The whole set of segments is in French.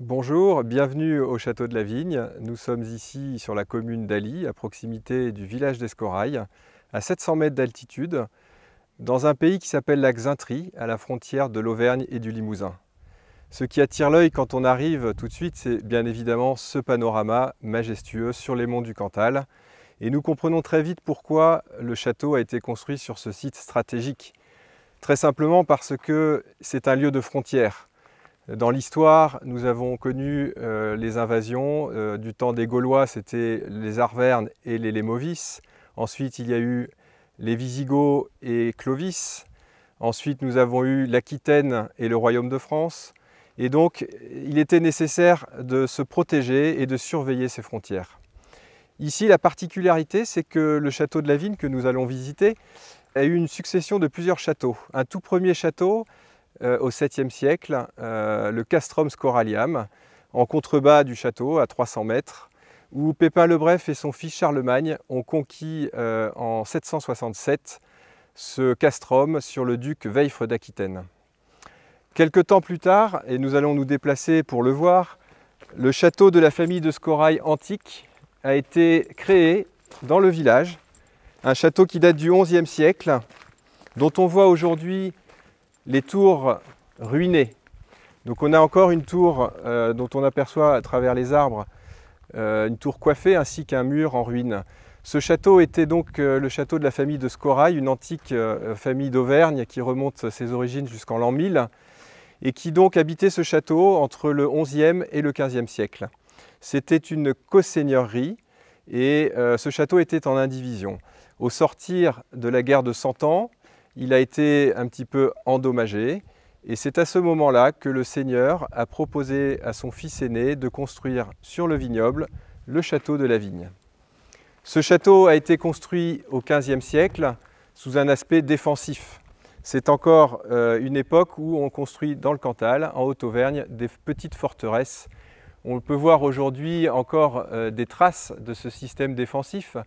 Bonjour, bienvenue au Château de la Vigne. Nous sommes ici sur la commune d'Ally, à proximité du village d'Escorail, à 700 mètres d'altitude, dans un pays qui s'appelle la Xaintrie, à la frontière de l'Auvergne et du Limousin. Ce qui attire l'œil quand on arrive tout de suite, c'est bien évidemment ce panorama majestueux sur les monts du Cantal. Et nous comprenons très vite pourquoi le château a été construit sur ce site stratégique. Très simplement parce que c'est un lieu de frontière. Dans l'histoire, nous avons connu les invasions. Du temps des Gaulois, c'était les Arvernes et les Lémovis. Ensuite, il y a eu les Visigoths et Clovis. Ensuite, nous avons eu l'Aquitaine et le Royaume de France. Et donc, il était nécessaire de se protéger et de surveiller ces frontières. Ici, la particularité, c'est que le château de la Vigne que nous allons visiter a eu une succession de plusieurs châteaux. Un tout premier château, au 7e siècle, le Castrum Scoralium, en contrebas du château, à 300 mètres, où Pépin le Bref et son fils Charlemagne ont conquis en 767 ce castrum sur le duc Weifre d'Aquitaine. Quelque temps plus tard, et nous allons nous déplacer pour le voir, le château de la famille de Scorail antique a été créé dans le village, un château qui date du XIe siècle, dont on voit aujourd'hui les tours ruinées. Donc on a encore une tour dont on aperçoit à travers les arbres une tour coiffée ainsi qu'un mur en ruine. Ce château était donc le château de la famille de Scorail, une antique famille d'Auvergne qui remonte ses origines jusqu'en l'an 1000 et qui donc habitait ce château entre le XIe et le XVe siècle. C'était une coseigneurie et ce château était en indivision. Au sortir de la guerre de 100 ans, il a été un petit peu endommagé et c'est à ce moment-là que le seigneur a proposé à son fils aîné de construire sur le vignoble le château de la Vigne. Ce château a été construit au XVe siècle sous un aspect défensif. C'est encore une époque où on construit dans le Cantal, en Haute-Auvergne, des petites forteresses. On peut voir aujourd'hui encore des traces de ce système défensif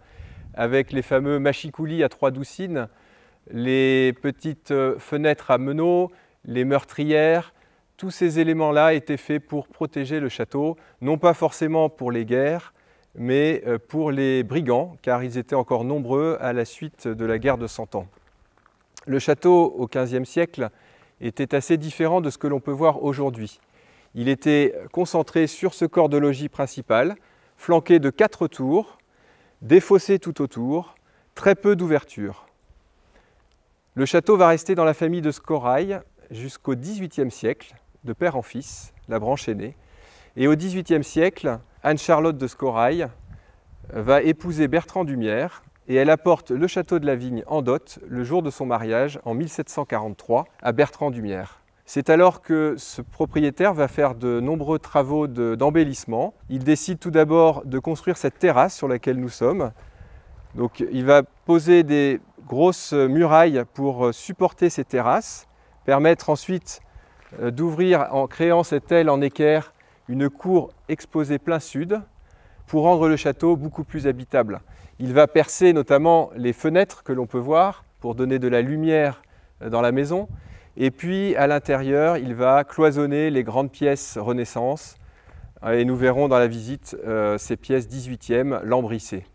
avec les fameux machicoulis à 3 doucines, les petites fenêtres à meneaux, les meurtrières. Tous ces éléments-là étaient faits pour protéger le château, non pas forcément pour les guerres, mais pour les brigands, car ils étaient encore nombreux à la suite de la guerre de 100 ans. Le château, au XVe siècle, était assez différent de ce que l'on peut voir aujourd'hui. Il était concentré sur ce corps de logis principal, flanqué de 4 tours, des fossés tout autour, très peu d'ouvertures. Le château va rester dans la famille de Scorail jusqu'au XVIIIe siècle, de père en fils, la branche aînée. Et au XVIIIe siècle, Anne-Charlotte de Scorail va épouser Bertrand d'Humières et elle apporte le château de la Vigne en dot le jour de son mariage en 1743 à Bertrand d'Humières. C'est alors que ce propriétaire va faire de nombreux travaux d'embellissement. Il décide tout d'abord de construire cette terrasse sur laquelle nous sommes. Donc il va poser des grosses murailles pour supporter ces terrasses, permettre ensuite d'ouvrir en créant cette aile en équerre une cour exposée plein sud pour rendre le château beaucoup plus habitable. Il va percer notamment les fenêtres que l'on peut voir pour donner de la lumière dans la maison. Et puis à l'intérieur, il va cloisonner les grandes pièces Renaissance et nous verrons dans la visite ces pièces 18e lambrissées.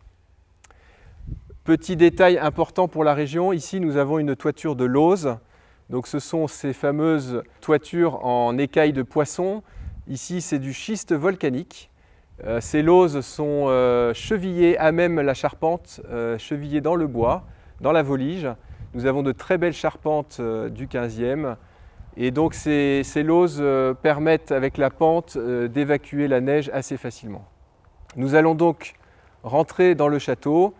Petit détail important pour la région, ici nous avons une toiture de lauze. Donc ce sont ces fameuses toitures en écailles de poisson. Ici c'est du schiste volcanique. Ces lauzes sont chevillées à même la charpente, chevillées dans le bois, dans la volige. Nous avons de très belles charpentes du 15e. Et donc ces lauzes permettent avec la pente d'évacuer la neige assez facilement. Nous allons donc rentrer dans le château,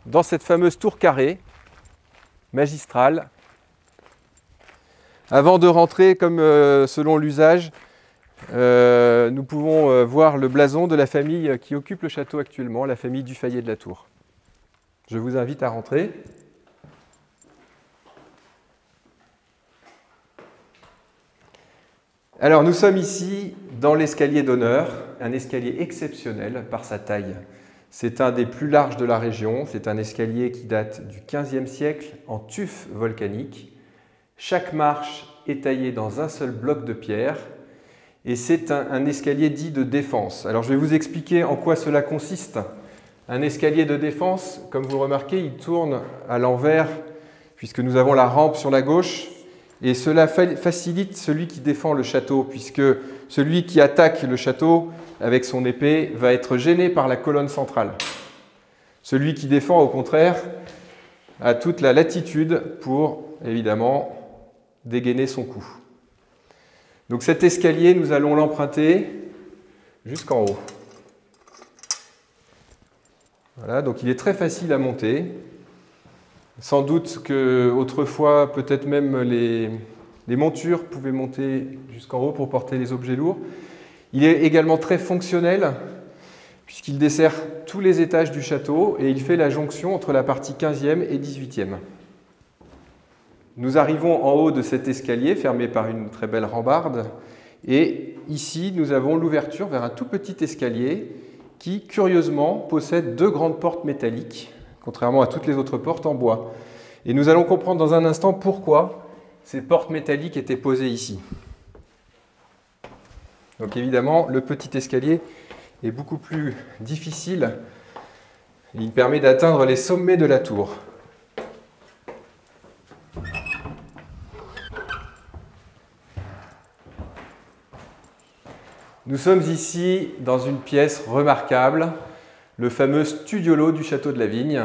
dans cette fameuse tour carrée, magistrale. Avant de rentrer, comme selon l'usage, nous pouvons voir le blason de la famille qui occupe le château actuellement, la famille Dufayet de la Tour. Je vous invite à rentrer. Alors nous sommes ici dans l'escalier d'honneur, un escalier exceptionnel par sa taille. C'est un des plus larges de la région, c'est un escalier qui date du XVe siècle en tuf volcanique. Chaque marche est taillée dans un seul bloc de pierre et c'est un escalier dit de défense. Alors je vais vous expliquer en quoi cela consiste. Un escalier de défense, comme vous remarquez, il tourne à l'envers puisque nous avons la rampe sur la gauche et cela facilite celui qui défend le château puisque celui qui attaque le château avec son épée va être gêné par la colonne centrale. Celui qui défend, au contraire, a toute la latitude pour, évidemment, dégainer son coup. Donc cet escalier, nous allons l'emprunter jusqu'en haut. Voilà, donc il est très facile à monter. Sans doute qu'autrefois, peut-être même les montures pouvaient monter jusqu'en haut pour porter les objets lourds. Il est également très fonctionnel puisqu'il dessert tous les étages du château et il fait la jonction entre la partie 15e et 18e. Nous arrivons en haut de cet escalier fermé par une très belle rambarde et ici nous avons l'ouverture vers un tout petit escalier qui curieusement possède deux grandes portes métalliques, contrairement à toutes les autres portes en bois. Et nous allons comprendre dans un instant pourquoi ces portes métalliques étaient posées ici. Donc évidemment, le petit escalier est beaucoup plus difficile. Il permet d'atteindre les sommets de la tour. Nous sommes ici dans une pièce remarquable, le fameux studiolo du château de la Vigne.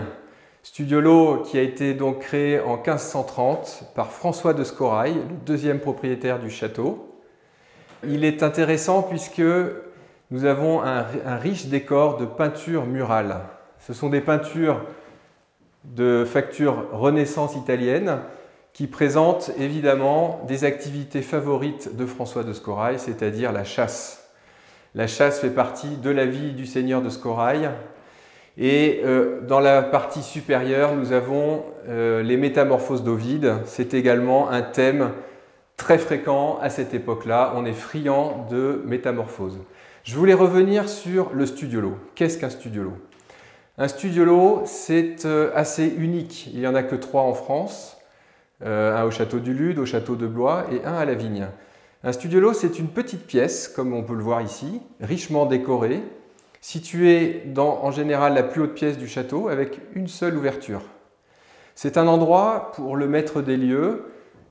Studiolo qui a été donc créé en 1530 par François de Scorail, le deuxième propriétaire du château. Il est intéressant puisque nous avons un riche décor de peintures murales. Ce sont des peintures de facture Renaissance italienne qui présentent évidemment des activités favorites de François de Scorail, c'est-à-dire la chasse. La chasse fait partie de la vie du seigneur de Scorail. Et dans la partie supérieure, nous avons les métamorphoses d'Ovide. C'est également un thème très fréquent à cette époque-là. On est friand de métamorphoses. Je voulais revenir sur le studiolo. Qu'est-ce qu'un studiolo? Un studiolo, c'est assez unique. Il n'y en a que 3 en France. Un au château du Lude, au château de Blois et un à la Vigne. Un studiolo, c'est une petite pièce, comme on peut le voir ici, richement décorée, située dans, en général, la plus haute pièce du château, avec une seule ouverture. C'est un endroit pour le maître des lieux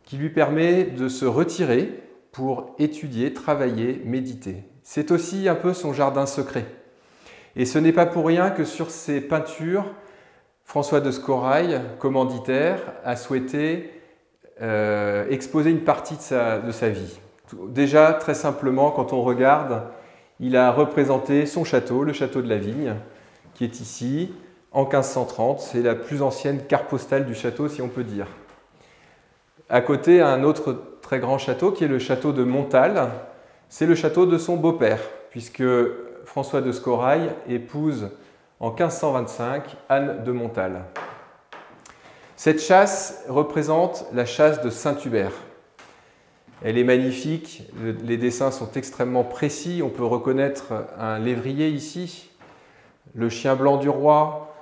qui lui permet de se retirer pour étudier, travailler, méditer. C'est aussi un peu son jardin secret. Et ce n'est pas pour rien que sur ces peintures, François de Scorail, commanditaire, a souhaité exposer une partie de sa vie. Déjà, très simplement, quand on regarde, il a représenté son château, le château de la Vigne, qui est ici, en 1530. C'est la plus ancienne carte postale du château, si on peut dire. À côté, un autre très grand château, qui est le château de Montal. C'est le château de son beau-père, puisque François de Scorail épouse en 1525 Anne de Montal. Cette chasse représente la chasse de Saint-Hubert. Elle est magnifique, les dessins sont extrêmement précis, on peut reconnaître un lévrier ici, le chien blanc du roi,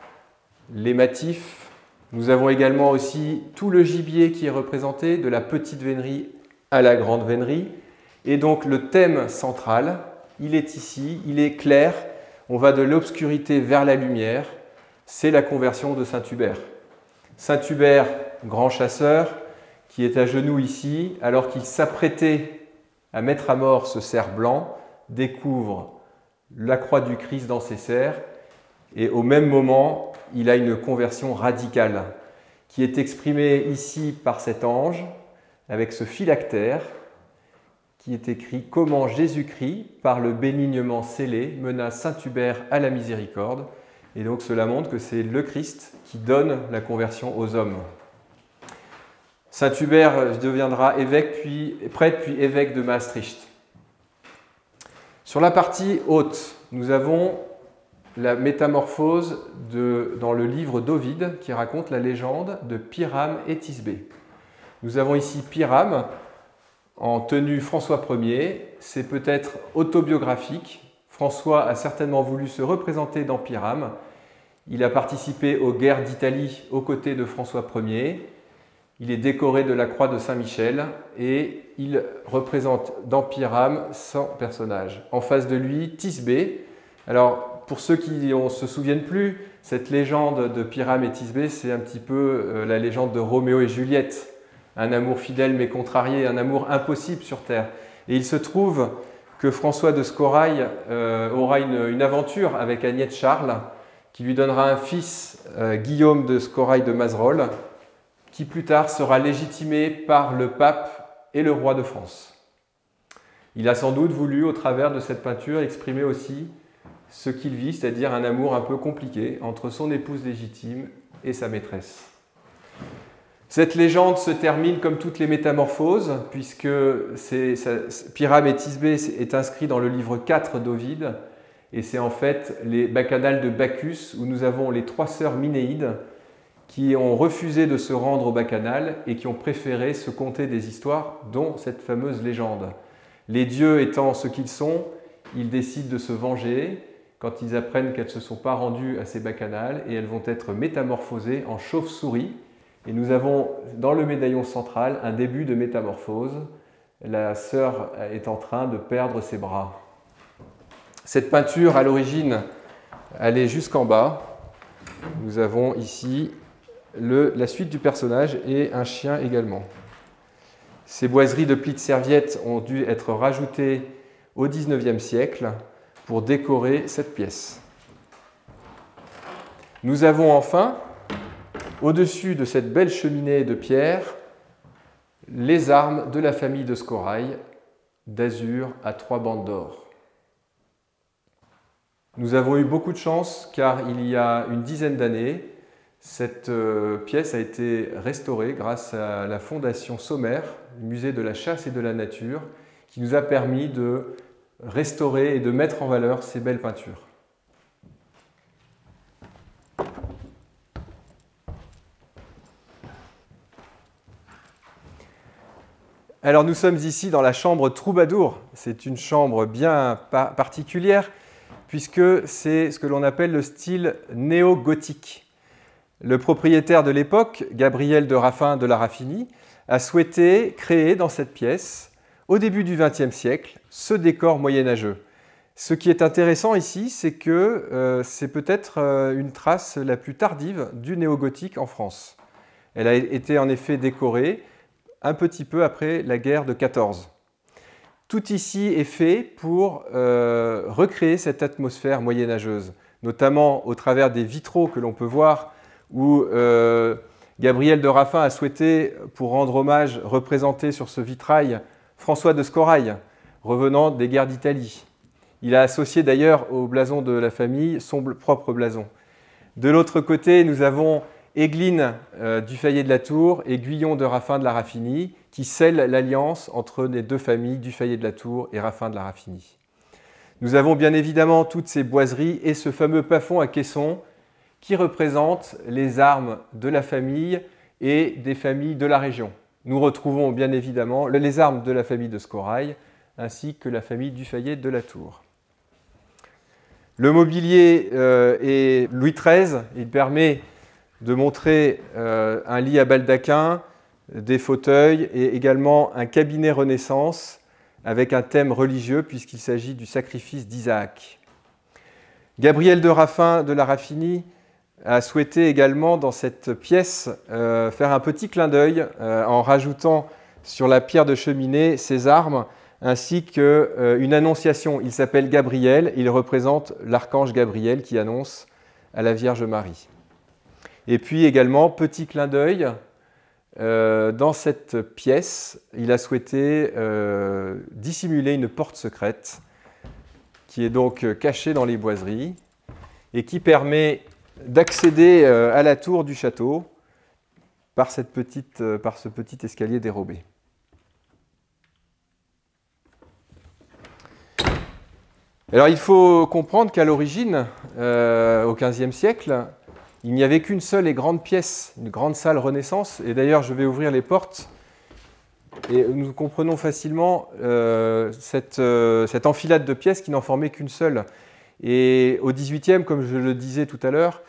les matifs. Nous avons également aussi tout le gibier qui est représenté, de la petite vénerie à la grande vénerie. Et donc le thème central, il est ici, il est clair, on va de l'obscurité vers la lumière, c'est la conversion de Saint-Hubert. Saint-Hubert, grand chasseur, qui est à genoux ici, alors qu'il s'apprêtait à mettre à mort ce cerf blanc, découvre la croix du Christ dans ses serres, et au même moment, il a une conversion radicale, qui est exprimée ici par cet ange, avec ce phylactère, qui est écrit « Comment Jésus-Christ, par le bénignement scellé, mena Saint-Hubert à la miséricorde ». Et donc cela montre que c'est le Christ qui donne la conversion aux hommes. Saint-Hubert deviendra évêque, puis prêtre, puis évêque de Maastricht. Sur la partie haute, nous avons la métamorphose dans le livre d'Ovide qui raconte la légende de Pyrame et Thisbé. Nous avons ici Pyrame en tenue François Ier. C'est peut-être autobiographique. François a certainement voulu se représenter dans Pyrame. Il a participé aux guerres d'Italie aux côtés de François Ier. Il est décoré de la croix de Saint-Michel et il représente dans Pyrame 100 personnages. En face de lui, Thisbé. Alors, pour ceux qui ne se souviennent plus, cette légende de Pyrame et Thisbé, c'est un petit peu la légende de Roméo et Juliette. Un amour fidèle mais contrarié, un amour impossible sur terre. Et il se trouve que François de Scorail aura une aventure avec Agnès Charles, qui lui donnera un fils, Guillaume de Scorail de Mazerolles, qui plus tard sera légitimé par le pape et le roi de France. Il a sans doute voulu, au travers de cette peinture, exprimer aussi ce qu'il vit, c'est-à-dire un amour un peu compliqué entre son épouse légitime et sa maîtresse. Cette légende se termine comme toutes les métamorphoses, puisque Pyrame et Thisbé est inscrit dans le livre 4 d'Ovide, et c'est en fait les bacchanales de Bacchus, où nous avons les 3 sœurs Minéides, qui ont refusé de se rendre au bacchanal et qui ont préféré se conter des histoires, dont cette fameuse légende. Les dieux étant ce qu'ils sont, ils décident de se venger quand ils apprennent qu'elles ne se sont pas rendues à ces bacchanales et elles vont être métamorphosées en chauves-souris. Et nous avons dans le médaillon central un début de métamorphose. La sœur est en train de perdre ses bras. Cette peinture, à l'origine, allait jusqu'en bas. Nous avons ici la suite du personnage et un chien également. Ces boiseries de plis de serviettes ont dû être rajoutées au XIXe siècle pour décorer cette pièce. Nous avons enfin, au-dessus de cette belle cheminée de pierre, les armes de la famille de Scorail, d'azur à 3 bandes d'or. Nous avons eu beaucoup de chance car il y a une dizaine d'années, cette pièce a été restaurée grâce à la Fondation Sommer, musée de la chasse et de la nature, qui nous a permis de restaurer et de mettre en valeur ces belles peintures. Alors nous sommes ici dans la chambre Troubadour. C'est une chambre bien particulière puisque c'est ce que l'on appelle le style néo-gothique. Le propriétaire de l'époque, Gabriel de Raffin de la Raffinie, a souhaité créer dans cette pièce, au début du XXe siècle, ce décor moyenâgeux. Ce qui est intéressant ici, c'est que c'est peut-être une trace la plus tardive du néo-gothique en France. Elle a été en effet décorée un petit peu après la guerre de 14. Tout ici est fait pour recréer cette atmosphère moyenâgeuse, notamment au travers des vitraux que l'on peut voir où Gabriel de Raffin a souhaité, pour rendre hommage, représenter sur ce vitrail François de Scorail, revenant des guerres d'Italie. Il a associé d'ailleurs au blason de la famille son propre blason. De l'autre côté, nous avons Egline du Fayet de la Tour et Guyon de Raffin de la Raffinie, qui scellent l'alliance entre les deux familles du Fayet de la Tour et Raffin de la Raffinie. Nous avons bien évidemment toutes ces boiseries et ce fameux plafond à caisson qui représente les armes de la famille et des familles de la région. Nous retrouvons bien évidemment les armes de la famille de Scorail ainsi que la famille du Fayet de la Tour. Le mobilier est Louis XIII, il permet de montrer un lit à baldaquin, des fauteuils et également un cabinet Renaissance avec un thème religieux puisqu'il s'agit du sacrifice d'Isaac. Gabriel de Raffin de la Raffinie a souhaité également dans cette pièce faire un petit clin d'œil en rajoutant sur la pierre de cheminée ses armes ainsi qu'une annonciation. Il s'appelle Gabriel, il représente l'archange Gabriel qui annonce à la Vierge Marie. Et puis également, petit clin d'œil, dans cette pièce, il a souhaité dissimuler une porte secrète qui est donc cachée dans les boiseries et qui permet d'accéder à la tour du château par ce petit escalier dérobé. Alors il faut comprendre qu'à l'origine, au XVe siècle, il n'y avait qu'une seule et grande pièce, une grande salle Renaissance. Et d'ailleurs, je vais ouvrir les portes et nous comprenons facilement cette enfilade de pièces qui n'en formait qu'une seule. Et au XVIIIe, comme je le disais tout à l'heure,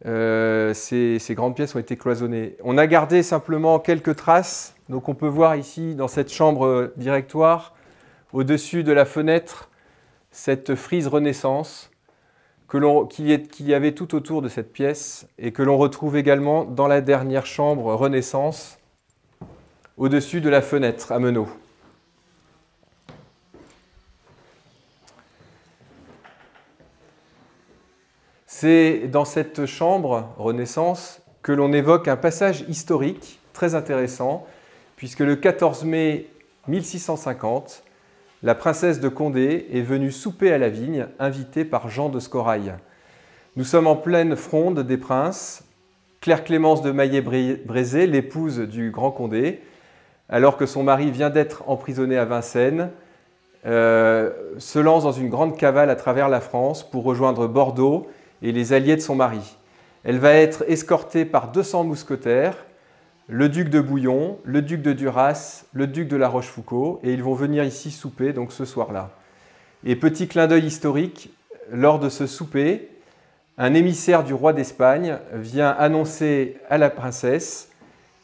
ces grandes pièces ont été cloisonnées. On a gardé simplement quelques traces. Donc on peut voir ici, dans cette chambre directoire, au-dessus de la fenêtre, cette frise Renaissance qu'il y avait tout autour de cette pièce et que l'on retrouve également dans la dernière chambre Renaissance, au-dessus de la fenêtre à meneaux. C'est dans cette chambre Renaissance que l'on évoque un passage historique très intéressant, puisque le 14 mai 1650, la princesse de Condé est venue souper à la vigne, invitée par Jean de Scorail. Nous sommes en pleine fronde des princes. Claire-Clémence de Maillé-Brézé, l'épouse du grand Condé, alors que son mari vient d'être emprisonné à Vincennes, se lance dans une grande cavale à travers la France pour rejoindre Bordeaux et les alliés de son mari. Elle va être escortée par 200 mousquetaires, le duc de Bouillon, le duc de Duras, le duc de La Rochefoucauld, et ils vont venir ici souper donc ce soir-là. Et petit clin d'œil historique, lors de ce souper, un émissaire du roi d'Espagne vient annoncer à la princesse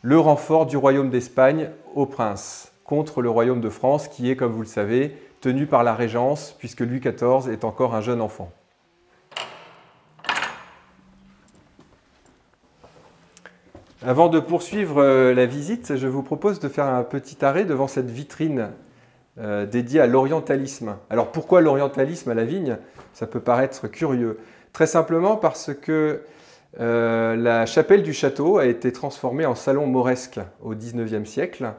le renfort du royaume d'Espagne au prince, contre le royaume de France qui est, comme vous le savez, tenu par la Régence, puisque Louis XIV est encore un jeune enfant. Avant de poursuivre la visite, je vous propose de faire un petit arrêt devant cette vitrine dédiée à l'orientalisme. Alors pourquoi l'orientalisme à la vigne? Ça peut paraître curieux. Très simplement parce que la chapelle du château a été transformée en salon mauresque au XIXe siècle.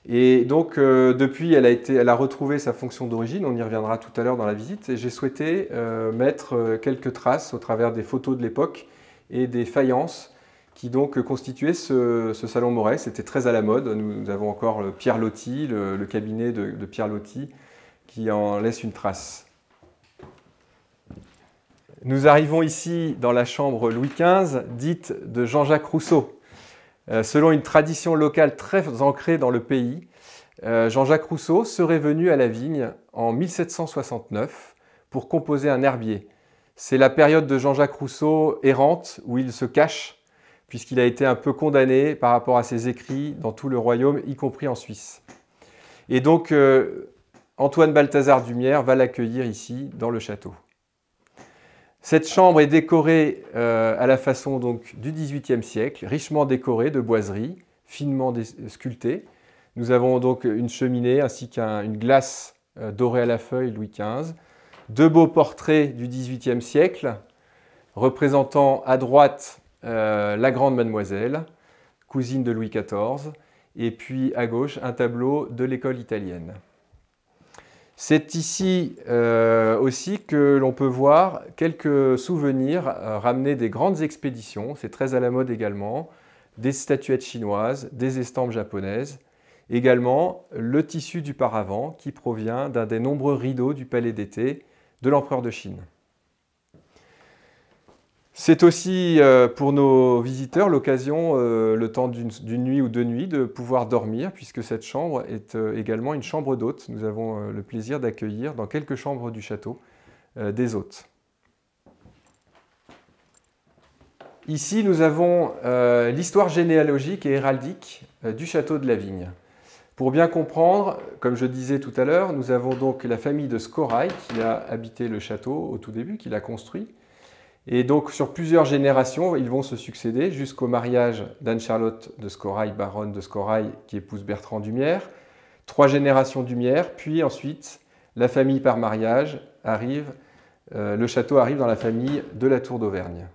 Et donc depuis, elle a retrouvé sa fonction d'origine, on y reviendra tout à l'heure dans la visite, et j'ai souhaité mettre quelques traces au travers des photos de l'époque et des faïences qui donc constituait ce salon mauresque. C'était très à la mode. Nous avons encore le Pierre Loti, le cabinet de Pierre Loti, qui en laisse une trace. Nous arrivons ici dans la chambre Louis XV, dite de Jean-Jacques Rousseau. Selon une tradition locale très ancrée dans le pays, Jean-Jacques Rousseau serait venu à la vigne en 1769 pour composer un herbier. C'est la période de Jean-Jacques Rousseau errante où il se cache, puisqu'il a été un peu condamné par rapport à ses écrits dans tout le royaume, y compris en Suisse. Et donc, Antoine Balthazar d'Humières va l'accueillir ici, dans le château. Cette chambre est décorée à la façon donc, du XVIIIe siècle, richement décorée de boiseries, finement sculptées. Nous avons donc une cheminée ainsi qu'une glace dorée à la feuille Louis XV, deux beaux portraits du XVIIIe siècle, représentant à droite la grande mademoiselle, cousine de Louis XIV, et puis à gauche un tableau de l'école italienne. C'est ici aussi que l'on peut voir quelques souvenirs ramenés des grandes expéditions, c'est très à la mode également, des statuettes chinoises, des estampes japonaises, également le tissu du paravent qui provient d'un des nombreux rideaux du palais d'été de l'empereur de Chine. C'est aussi pour nos visiteurs l'occasion, le temps d'une nuit ou deux nuits, de pouvoir dormir, puisque cette chambre est également une chambre d'hôtes. Nous avons le plaisir d'accueillir dans quelques chambres du château des hôtes. Ici, nous avons l'histoire généalogique et héraldique du château de la Vigne. Pour bien comprendre, comme je disais tout à l'heure, nous avons donc la famille de Scorail qui a habité le château au tout début, qui l'a construit. Et donc, sur plusieurs générations, ils vont se succéder jusqu'au mariage d'Anne-Charlotte de Scorail, baronne de Scorail, qui épouse Bertrand d'Humières. 3 générations d'Humières, puis ensuite, la famille par mariage arrive, le château arrive dans la famille de la Tour d'Auvergne.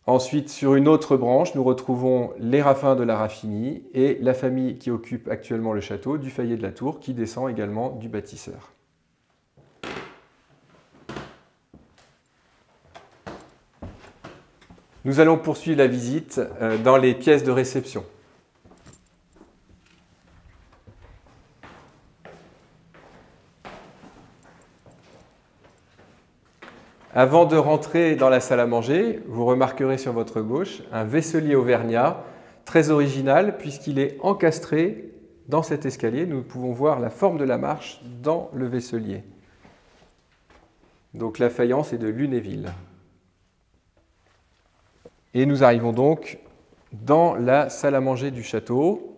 Ensuite, sur une autre branche, nous retrouvons les Raffin de la Raffinie et la famille qui occupe actuellement le château, du Fayet de la Tour, qui descend également du bâtisseur. Nous allons poursuivre la visite dans les pièces de réception. Avant de rentrer dans la salle à manger, vous remarquerez sur votre gauche un vaisselier auvergnat très original puisqu'il est encastré dans cet escalier. Nous pouvons voir la forme de la marche dans le vaisselier. Donc la faïence est de Lunéville. Et nous arrivons donc dans la salle à manger du château,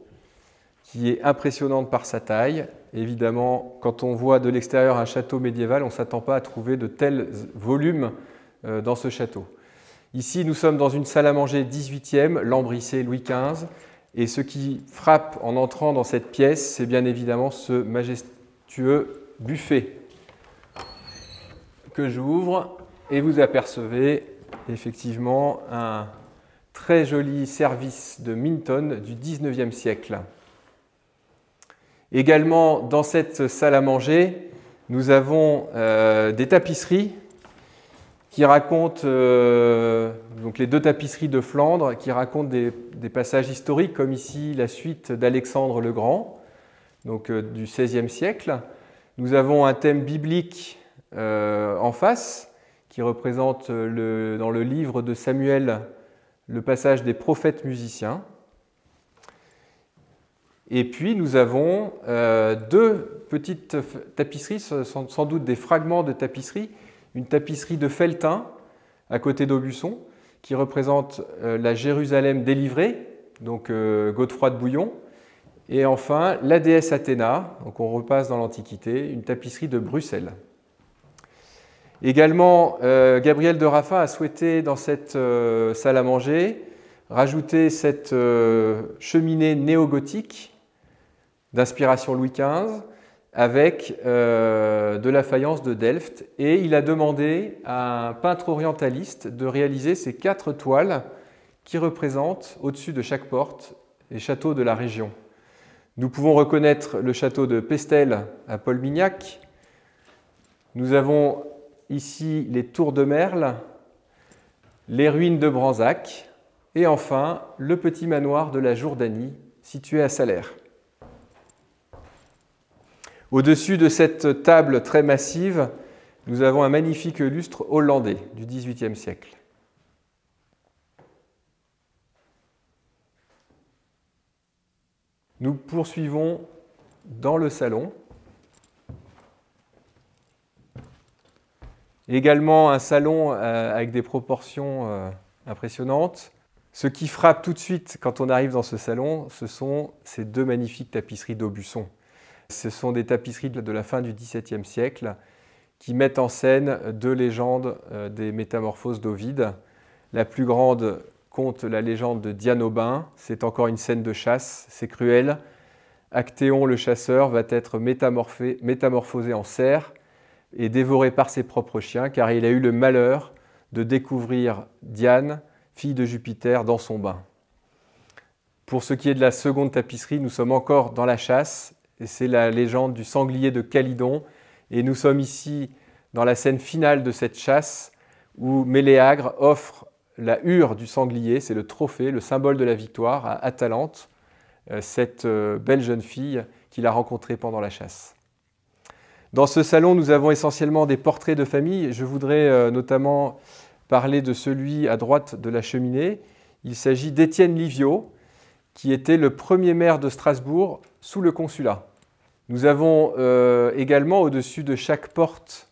qui est impressionnante par sa taille. Évidemment, quand on voit de l'extérieur un château médiéval, on ne s'attend pas à trouver de tels volumes dans ce château. Ici, nous sommes dans une salle à manger 18e, lambrissée Louis XV. Et ce qui frappe en entrant dans cette pièce, c'est bien évidemment ce majestueux buffet que j'ouvre. Et vous apercevez effectivement un très joli service de Minton du XIXe siècle. Également, dans cette salle à manger, nous avons des tapisseries qui racontent, donc les deux tapisseries de Flandre, qui racontent des passages historiques, comme ici la suite d'Alexandre le Grand, donc du XVIe siècle. Nous avons un thème biblique en face, qui représente dans le livre de Samuel le passage des prophètes musiciens. Et puis nous avons deux petites tapisseries, sans doute des fragments de tapisserie. Une tapisserie de Felletin, à côté d'Aubusson, qui représente la Jérusalem délivrée, donc Godefroy de Bouillon. Et enfin, la déesse Athéna, donc on repasse dans l'Antiquité, une tapisserie de Bruxelles. Également, Gabriel de Raffin a souhaité, dans cette salle à manger, rajouter cette cheminée néo-gothique d'inspiration Louis XV, avec de la faïence de Delft, et il a demandé à un peintre orientaliste de réaliser ces 4 toiles qui représentent, au-dessus de chaque porte, les châteaux de la région. Nous pouvons reconnaître le château de Pestel à Polmignac. Nous avons ici les tours de Merle, les ruines de Branzac, et enfin le petit manoir de la Jourdanie, situé à Salers. Au-dessus de cette table très massive, nous avons un magnifique lustre hollandais du XVIIIe siècle. Nous poursuivons dans le salon. Également un salon avec des proportions impressionnantes. Ce qui frappe tout de suite quand on arrive dans ce salon, ce sont ces deux magnifiques tapisseries d'Aubusson. Ce sont des tapisseries de la fin du XVIIe siècle qui mettent en scène deux légendes des métamorphoses d'Ovide. La plus grande conte la légende de Diane Aubin. C'est encore une scène de chasse, c'est cruel. Actéon, le chasseur, va être métamorphosé en cerf et dévoré par ses propres chiens, car il a eu le malheur de découvrir Diane, fille de Jupiter, dans son bain. Pour ce qui est de la seconde tapisserie, nous sommes encore dans la chasse, et c'est la légende du sanglier de Calydon, et nous sommes ici dans la scène finale de cette chasse, où Méléagre offre la hure du sanglier, c'est le trophée, le symbole de la victoire, à Atalante, cette belle jeune fille qu'il a rencontrée pendant la chasse. Dans ce salon, nous avons essentiellement des portraits de famille. Je voudrais notamment parler de celui à droite de la cheminée. Il s'agit d'Étienne Liviot, qui était le premier maire de Strasbourg sous le consulat. Nous avons également au-dessus de chaque porte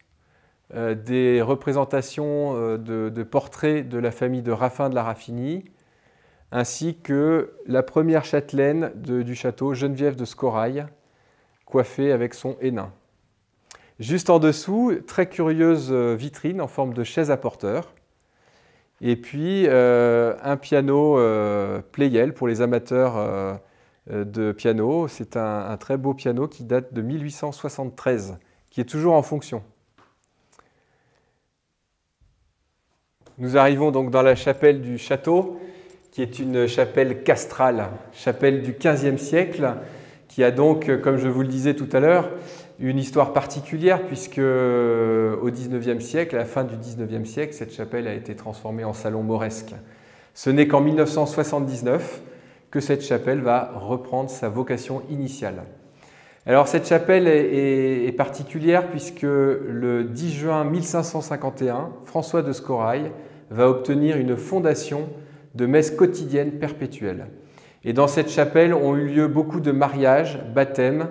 des représentations de portraits de la famille de Raffin de la Raffinie, ainsi que la première châtelaine du château, Geneviève de Scorail, coiffée avec son hénin. Juste en dessous, très curieuse vitrine en forme de chaise à porteur. Et puis un piano Pleyel pour les amateurs de piano. C'est un très beau piano qui date de 1873, qui est toujours en fonction. Nous arrivons donc dans la chapelle du château, qui est une chapelle castrale, chapelle du XVe siècle, qui a donc, comme je vous le disais tout à l'heure, une histoire particulière, puisque au XIXe siècle, à la fin du XIXe siècle, cette chapelle a été transformée en salon mauresque. Ce n'est qu'en 1979 que cette chapelle va reprendre sa vocation initiale. Alors cette chapelle est particulière puisque le 10 juin 1551, François de Scorail va obtenir une fondation de messe quotidienne perpétuelle. Et dans cette chapelle ont eu lieu beaucoup de mariages, baptêmes,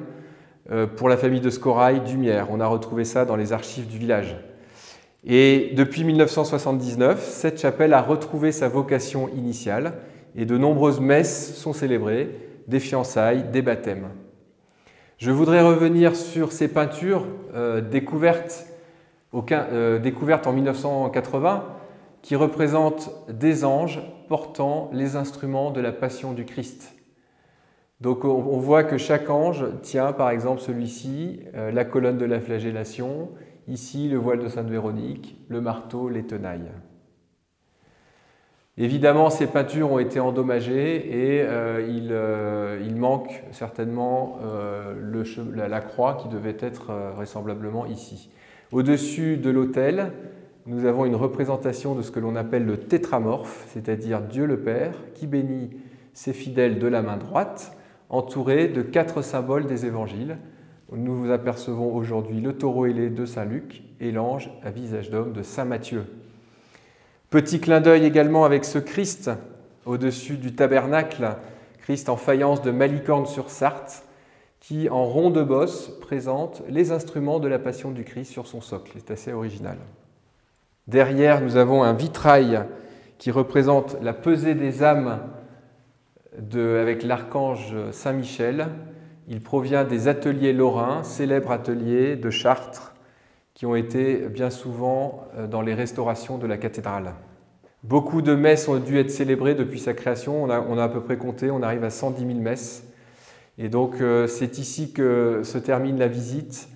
pour la famille de Scorail d'Humières. On a retrouvé ça dans les archives du village. Et depuis 1979, cette chapelle a retrouvé sa vocation initiale et de nombreuses messes sont célébrées, des fiançailles, des baptêmes. Je voudrais revenir sur ces peintures découvertes en 1980 qui représentent des anges portant les instruments de la Passion du Christ. Donc on voit que chaque ange tient, par exemple celui-ci, la colonne de la flagellation, ici le voile de Sainte Véronique, le marteau, les tenailles. Évidemment, ces peintures ont été endommagées et il manque certainement la croix qui devait être vraisemblablement ici. Au-dessus de l'autel, nous avons une représentation de ce que l'on appelle le tétramorphe, c'est-à-dire Dieu le Père qui bénit ses fidèles de la main droite, entouré de 4 symboles des évangiles. Nous apercevons aujourd'hui le taureau ailé de Saint Luc et l'ange à visage d'homme de Saint Matthieu. Petit clin d'œil également avec ce Christ au-dessus du tabernacle, Christ en faïence de Malicorne-sur-Sarthe, qui en rond de bosse présente les instruments de la Passion du Christ sur son socle. C'est assez original. Derrière, nous avons un vitrail qui représente la pesée des âmes avec l'archange Saint-Michel. Il provient des ateliers lorrains, célèbres ateliers de Chartres, qui ont été bien souvent dans les restaurations de la cathédrale. Beaucoup de messes ont dû être célébrées depuis sa création. On a à peu près compté, on arrive à 110 000 messes. Et donc c'est ici que se termine la visite.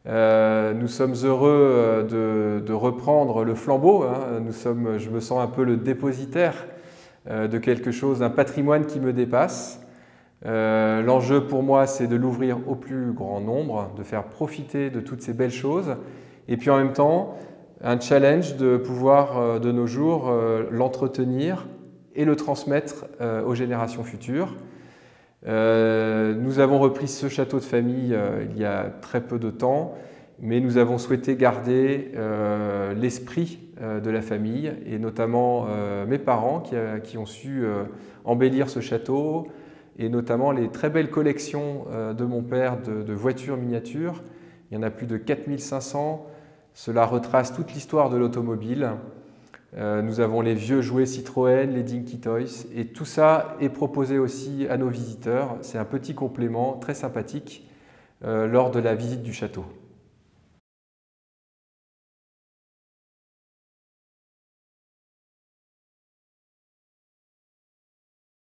Nous sommes heureux de reprendre le flambeau. Je me sens un peu le dépositaire de quelque chose, d'un patrimoine qui me dépasse. L'enjeu pour moi, c'est de l'ouvrir au plus grand nombre, de faire profiter de toutes ces belles choses. Et puis en même temps, un challenge de pouvoir, de nos jours, l'entretenir et le transmettre aux générations futures. Nous avons repris ce château de famille il y a très peu de temps, mais nous avons souhaité garder l'esprit de la famille, et notamment mes parents qui ont su embellir ce château, et notamment les très belles collections de mon père de voitures miniatures. Il y en a plus de 4500. Cela retrace toute l'histoire de l'automobile. Nous avons les vieux jouets Citroën, les Dinky Toys, et tout ça est proposé aussi à nos visiteurs. C'est un petit complément très sympathique lors de la visite du château.